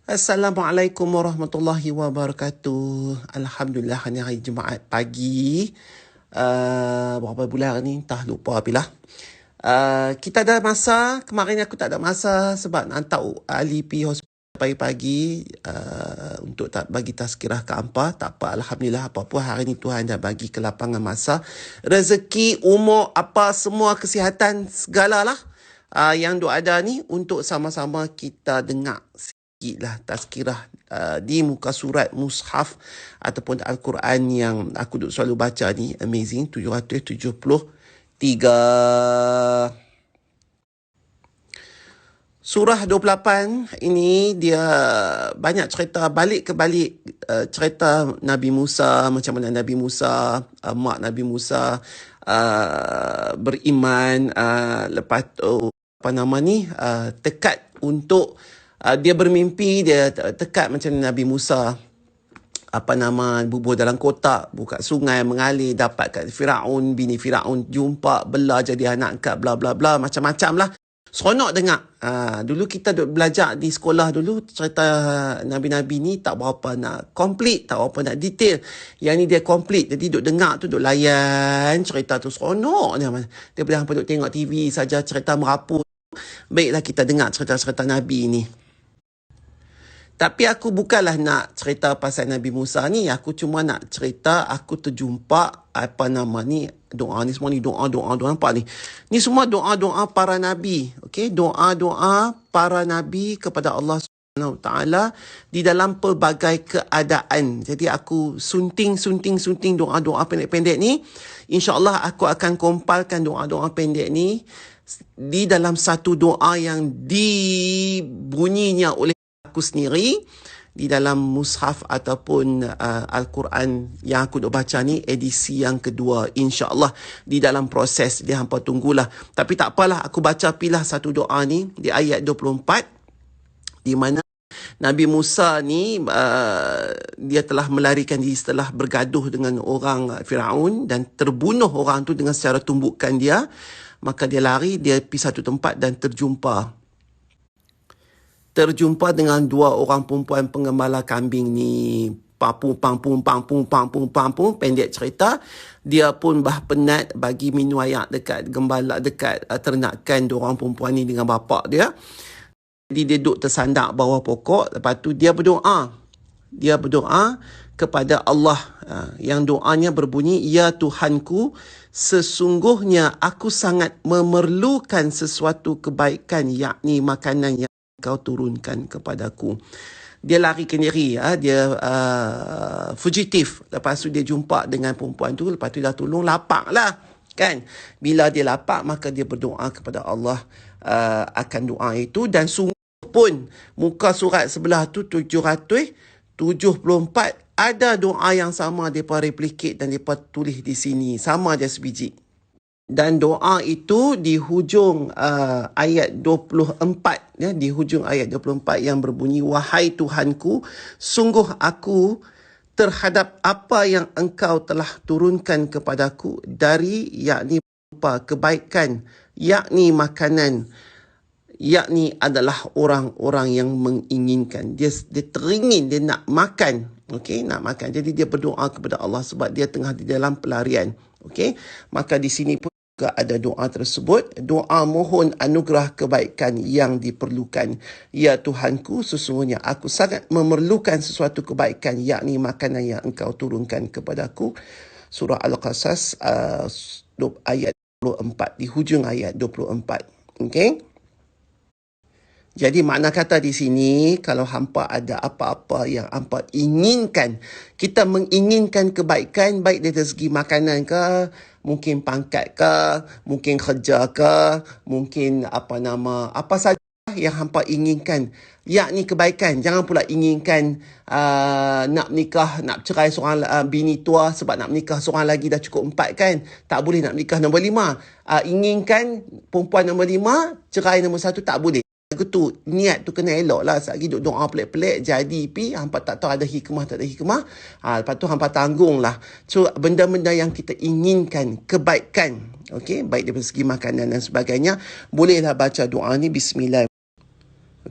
Assalamualaikum warahmatullahi wabarakatuh. Alhamdulillah, ni hari Jumaat pagi. Berapa bulan ni? Entah, lupa apalah. Kita ada masa. Kemarin aku tak ada masa sebab nak hantar Ali pergi hospital pagi-pagi untuk tak bagi tazkirah ke hampa. Tak apa, Alhamdulillah, apa-apa hari ni Tuhan dah bagi kelapangan masa. Rezeki, umur, apa semua, kesihatan, segalalah. Yang duk ada ni untuk sama-sama kita dengar lah tazkirah di muka surat mushaf ataupun Al-Quran yang aku duk selalu baca ni. Amazing, 773. Surah 28 ini dia banyak cerita balik cerita Nabi Musa, macam mana Nabi Musa, mak Nabi Musa beriman, lepas tu tekad untuk dia bermimpi, dia tekad macam Nabi Musa bubuh dalam kotak, buka sungai, mengalir, dapat kat Firaun, bini Firaun jumpa, belah jadi anak angkat, bla bla bla, macam-macam lah. Seronok dengar. Dulu kita belajar di sekolah dulu, cerita Nabi-Nabi ni tak berapa nak complete, tak berapa nak detail. Yang ni dia complete, jadi duk dengar tu, duk layan cerita tu, seronok dia. Daripada hampa duk tengok TV saja cerita merapu, baiklah kita dengar cerita-cerita Nabi ni. Tapi aku bukanlah nak cerita pasal Nabi Musa ni. Aku cuma nak cerita aku terjumpa doa ni semua ni, doa nampak ni. Ni semua doa-doa para Nabi. Okay? Doa-doa para Nabi kepada Allah Subhanahu Taala di dalam pelbagai keadaan. Jadi aku sunting doa-doa pendek-pendek ni. InsyaAllah aku akan kompilkan doa-doa pendek ni di dalam satu doa yang dibunyinya oleh aku sendiri di dalam mushaf ataupun Al-Quran yang aku duk baca ni, edisi yang kedua, insya-Allah di dalam proses dia, hampa tunggulah. Tapi tak apalah, aku baca pilah satu doa ni di ayat 24 di mana Nabi Musa ni dia telah melarikan diri setelah bergaduh dengan orang Firaun dan terbunuh orang tu dengan secara tumbukan dia. Maka dia lari, dia pergi satu tempat dan terjumpa dengan dua orang perempuan pengembala kambing ni. Pendek cerita, dia pun penat bagi minum air dekat ternakan diorang perempuan ni dengan bapak dia. Jadi dia duduk tersandak bawah pokok. Lepas tu dia berdoa kepada Allah, yang doanya berbunyi, "Ya Tuhanku, sesungguhnya aku sangat memerlukan sesuatu kebaikan, yakni makanan yang kau turunkan kepadaku." Dia lari kendiri, dia fugitif. Lepas tu dia jumpa dengan perempuan tu, lepas tu dah tolong, lapar lah kan. Bila dia lapar, maka dia berdoa kepada Allah akan doa itu. Dan sungguh pun muka surat sebelah tu 774 ada doa yang sama, mereka replicate dan mereka tulis di sini, sama je sebiji. Dan doa itu di hujung ayat 24, di hujung ayat 24 yang berbunyi, "Wahai Tuhanku, sungguh aku terhadap apa yang engkau telah turunkan kepadaku dari yakni berupa kebaikan, yakni makanan, yakni adalah orang-orang yang menginginkan." Dia teringin, dia nak makan. Okey, nak makan. Jadi dia berdoa kepada Allah sebab dia tengah di dalam pelarian. Okey, maka di sini pun juga ada doa tersebut, doa mohon anugerah kebaikan yang diperlukan. "Ya Tuhanku, sesungguhnya aku sangat memerlukan sesuatu kebaikan, yakni makanan yang engkau turunkan kepadaku." Surah Al-Qasas ayat 24, di hujung ayat 24. Okey. Jadi makna kata di sini, kalau hampa ada apa-apa yang hampa inginkan, kita menginginkan kebaikan, baik dari segi makanan ke, mungkin pangkat ke, mungkin kerja ke, mungkin apa saja yang hampa inginkan, yakni kebaikan. Jangan pula inginkan nak menikah, nak cerai seorang bini tua sebab nak menikah seorang lagi dah cukup 4 kan. Tak boleh nak menikah nombor 5. Inginkan perempuan nombor 5, cerai nombor 1, tak boleh. Tu niat tu kena elok lah. Sekali duk doa pelik-pelik jadi hampa tak tahu ada hikmah tak ada hikmah. Lepas tu hampa tanggung lah. So benda-benda yang kita inginkan kebaikan, okey, baik dari segi makanan dan sebagainya, bolehlah baca doa ni, bismillah.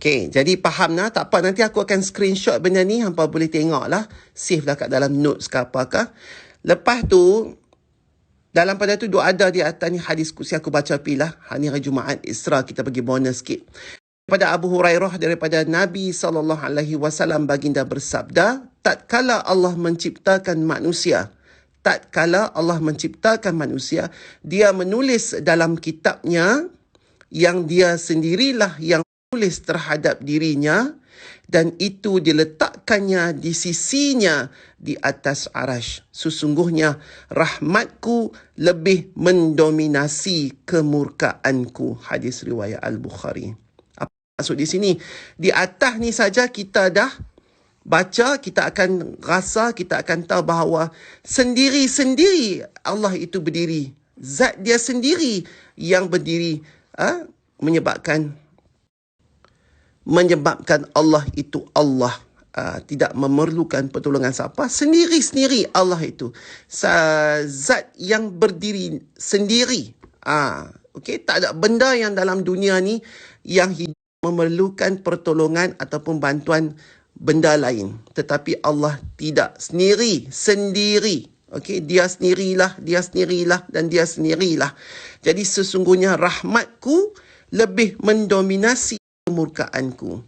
Okey, jadi faham lah. Tak apa, nanti aku akan screenshot benda ni. Hampa boleh tengok lah. Save lah kat dalam notes ke apakah. Lepas tu, dalam pada tu dua ada di atas ni hadis kursi aku baca pilah. Hari Jumaat Isra kita bagi bonus sikit. Daripada Abu Hurairah daripada Nabi SAW baginda bersabda, tatkala Allah menciptakan manusia, dia menulis dalam kitabnya yang dia sendirilah yang menulis terhadap dirinya, dan itu diletakkannya di sisinya di atas arash. Sesungguhnya rahmatku lebih mendominasi kemurkaanku. Hadis riwayat Al-Bukhari. Apa maksud di sini? Di atas ni saja kita dah baca, kita akan rasa, kita akan tahu bahawa sendiri-sendiri Allah itu berdiri. Zat dia sendiri yang berdiri, menyebabkan Allah itu Allah. Tidak memerlukan pertolongan siapa. Sendiri-sendiri Allah itu. Zat yang berdiri sendiri. Okay? Tak ada benda yang dalam dunia ni yang memerlukan pertolongan ataupun bantuan benda lain. Tetapi Allah tidak. Sendiri. Okay? Dia sendirilah, dan dia sendirilah. Jadi sesungguhnya rahmatku lebih mendominasi kemurkaanku.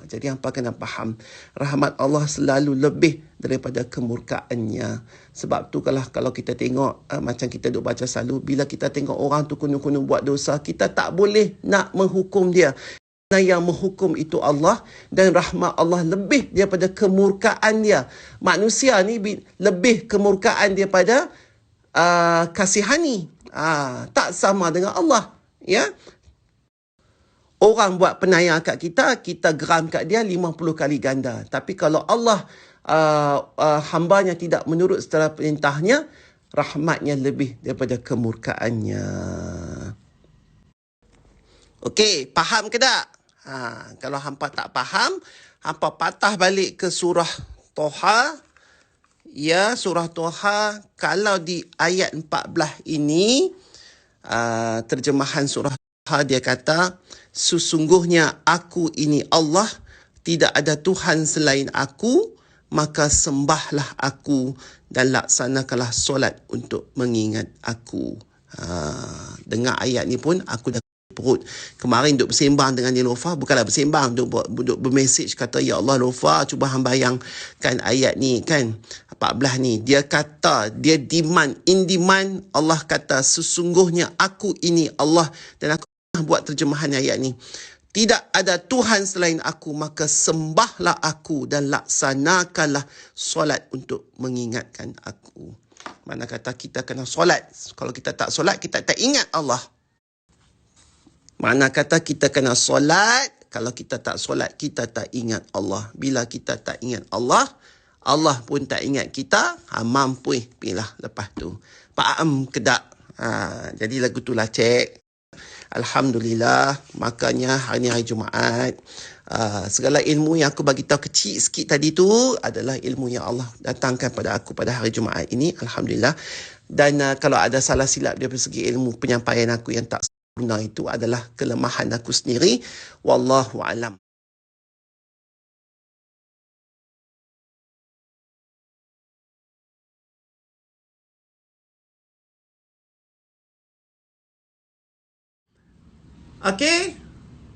Jadi hampa kena faham, rahmat Allah selalu lebih daripada kemurkaannya. Sebab tu kalau kita tengok, macam kita duk baca selalu, bila kita tengok orang tu kuno-kuno buat dosa, kita tak boleh nak menghukum dia. Kerana yang menghukum itu Allah, dan rahmat Allah lebih daripada kemurkaan dia. Manusia ni lebih kemurkaan daripada kasihani. Tak sama dengan Allah. Ya. Orang buat penayang kat kita, kita geram kat dia 50 kali ganda. Tapi kalau Allah hambanya tidak menurut secara perintahnya, rahmatnya lebih daripada kemurkaannya. Okey, faham ke tak? Kalau hampa tak faham, hampa patah balik ke surah Toha. Ya, surah Toha. Kalau di ayat 14 ini, terjemahan surah Toha dia kata, sesungguhnya aku ini Allah, tidak ada Tuhan selain aku, maka sembahlah aku dan laksanakanlah solat untuk mengingat aku. Dengar ayat ni pun aku dah perut. Kemarin duk bersembang dengan dia Lofa, bukanlah bersembang, duk bermesej kata, ya Allah Lofa, cuba hang bayangkan ayat ni kan, 14 ni. Dia kata, dia in demand, Allah kata, sesungguhnya aku ini Allah, dan aku buat terjemahan ayat ni. Tidak ada Tuhan selain aku, maka sembahlah aku dan laksanakanlah solat untuk mengingatkan aku. Mana kata kita kena solat. Kalau kita tak solat, kita tak ingat Allah. Mana kata kita kena solat. Kalau kita tak solat, kita tak ingat Allah. Bila kita tak ingat Allah, Allah pun tak ingat kita. Mampu pilih lepas tu. Faham ke tak? Jadi lagu tu lah cek. Alhamdulillah, makanya hari ni hari Jumaat, segala ilmu yang aku bagi tahu kecil sikit tadi tu adalah ilmu yang Allah datangkan pada aku pada hari Jumaat ini. Alhamdulillah. Dan kalau ada salah silap dari segi ilmu penyampaian aku yang tak sempurna, itu adalah kelemahan aku sendiri. Wallahu alam. Okey,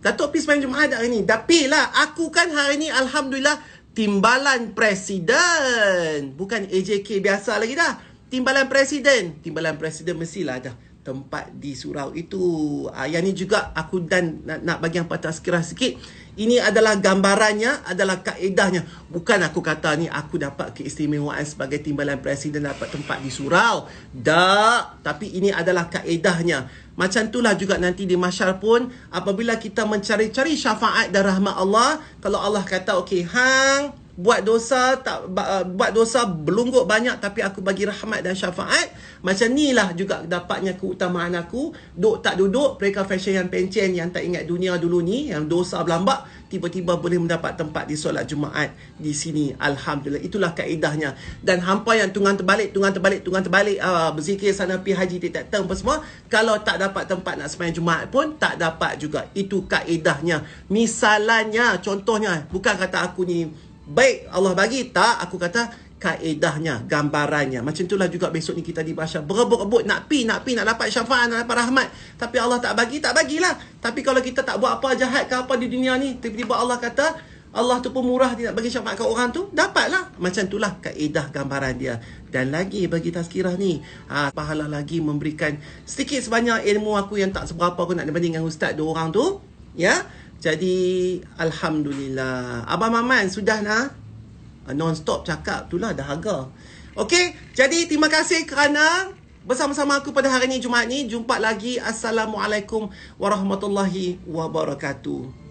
Datuk P sembahyang Jumaat hari ni. Tapi lah, aku kan hari ni Alhamdulillah Timbalan Presiden. Bukan AJK biasa lagi dah. Timbalan Presiden. Timbalan Presiden mestilah ada tempat di surau itu. Yang ni juga aku dan nak bagi hampa tazkirah sikit. Ini adalah gambarannya, adalah kaedahnya. Bukan aku kata ni aku dapat keistimewaan sebagai Timbalan Presiden dapat tempat di surau. Tak. Tapi ini adalah kaedahnya. Macam itulah juga nanti di mahsyar pun, apabila kita mencari-cari syafaat dan rahmat Allah, kalau Allah kata, okey, hang buat dosa buat dosa belungguk banyak, tapi aku bagi rahmat dan syafaat. Macam ni lah juga dapatnya keutamaan aku. Tak duduk mereka fashion yang pencen, yang tak ingat dunia dulu ni, yang dosa berlambak, tiba-tiba boleh mendapat tempat di solat Jumaat di sini. Alhamdulillah. Itulah kaedahnya. Dan hampa yang tunggang terbalik, berzikir sana pergi haji tak apa semua, kalau tak dapat tempat nak sembahyang Jumaat pun tak dapat juga. Itu kaedahnya. Misalannya, contohnya, bukan kata aku ni baik Allah bagi, tak, aku kata kaedahnya, gambarannya. Macam itulah juga besok ni kita di Basyar berebut-rebut nak dapat syafaat, nak dapat rahmat, tapi Allah tak bagilah. Tapi kalau kita tak buat apa jahat ke apa di dunia ni, tiba-tiba Allah kata, Allah tu pemurah, dia nak bagi syafaat ke orang tu, dapatlah. Macam itulah kaedah gambaran dia. Dan lagi bagi tazkirah ni, pahala lagi memberikan sedikit sebanyak ilmu aku yang tak seberapa aku nak dibanding dengan ustaz dua orang tu, ya. Jadi alhamdulillah. Abang Maman sudah nak non-stop cakap, itulah dahaga. Okey, jadi terima kasih kerana bersama-sama aku pada hari ni, Jumaat ni. Jumpa lagi. Assalamualaikum warahmatullahi wabarakatuh.